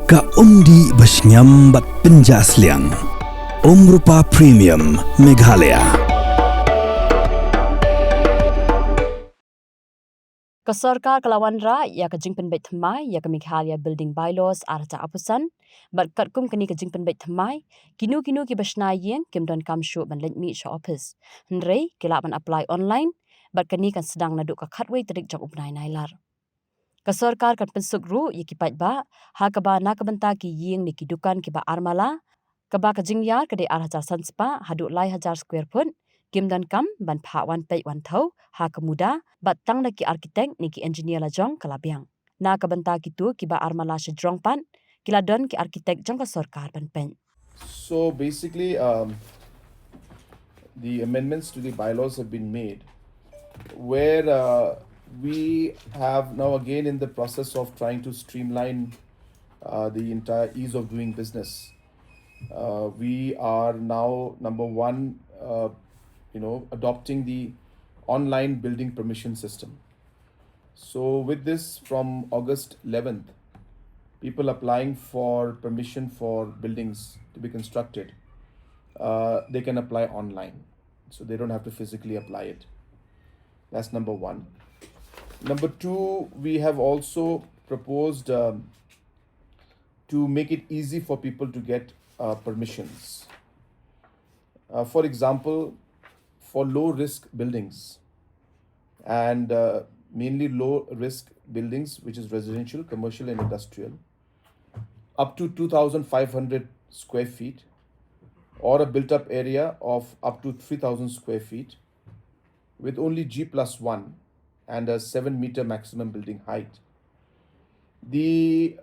Ka di basnyam bat penjas liang. Rupa Premium Meghalaya. Kesorkar kelawan ra ya kejing penbait thmai ya ke Meghalaya Building Bylaws arta apusan bat katkum kini kejing penbait thmai kinu ki Shna Ïing kim don kam shu ban lent mi sha office hnrei kila ban apply online bat kini kan sedang naduk ka khatway terik jok upnai nailar kesorkar kan pensuk ru ya ki ba ha kaba na kabenta ki Ïing ni kidukan ki ba armala kaba kejing yar kede arha sanspa haduk lai 1,000 square foot kim dan kam ban pha wan pei wan thau ha ke Muda bat tang na ki arkitek ni ki engineer la jong kalabiang na kabenta ki tu ki ba armala she jong pan kila don ki arkitek jong ka sarkar ban pen. So basically, the amendments to the bylaws have been made, where we have now again in the process of trying to streamline the entire ease of doing business. We are now number one, adopting the online building permission system. So with this, from August 11th, people applying for permission for buildings to be constructed, they can apply online. So they don't have to physically apply it. That's number one. Number two, we have also proposed to make it easy for people to get permissions. For example, for low risk buildings and mainly low risk buildings, which is residential, commercial and industrial, up to 2,500 square feet or a built up area of up to 3,000 square feet with only G+1 and a 7-meter maximum building height. The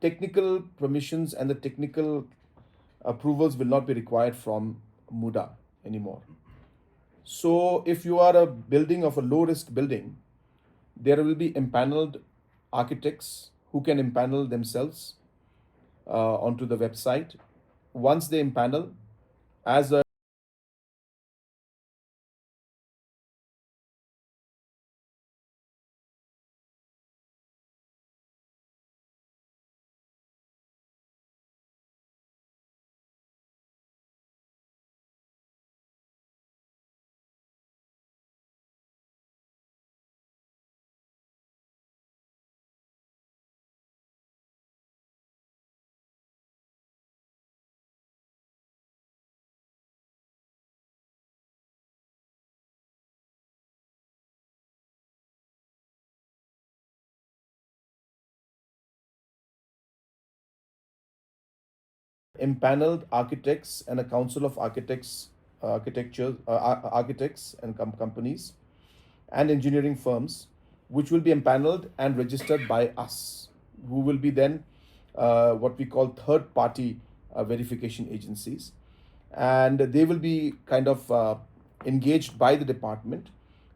technical permissions and the technical approvals will not be required from Muda anymore. So if you are a building of a low risk building, there will be empaneled architects who can empanel themselves onto the website. Once they empanel, as a empaneled architects and a council of architects, architects and companies and engineering firms, which will be empaneled and registered by us, who will be then what we call third-party verification agencies, and they will be kind of engaged by the department.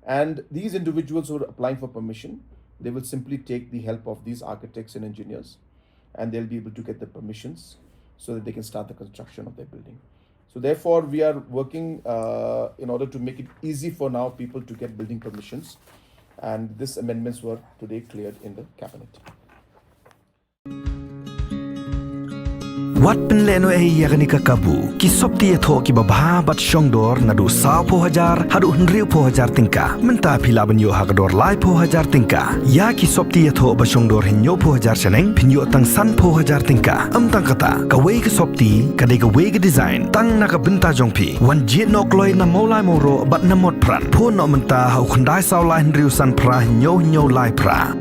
And these individuals who are applying for permission, they will simply take the help of these architects and engineers, and they'll be able to get the permissions so that they can start the construction of their building. So therefore, we are working in order to make it easy for now people to get building permissions, and these amendments were today cleared in the cabinet. Wat penleno yakni kakabu ki sopti etho ki babha bat shongdor nadu sa po hajar hadu hnriu po hajar tingka menta phila banyo hagdor lai po hajar tingka ya ki sopti etho ba shongdor hinyo po hajar chaneng phinyo tang san po hajar tingka tang kata ka wei ki sopti ka de ka wei ki design tang na ka binta jongphi wan jit nok loi na molai moro bat na mot pran pho no menta hau khandai saw lai hnriu san pra hinyo lai pra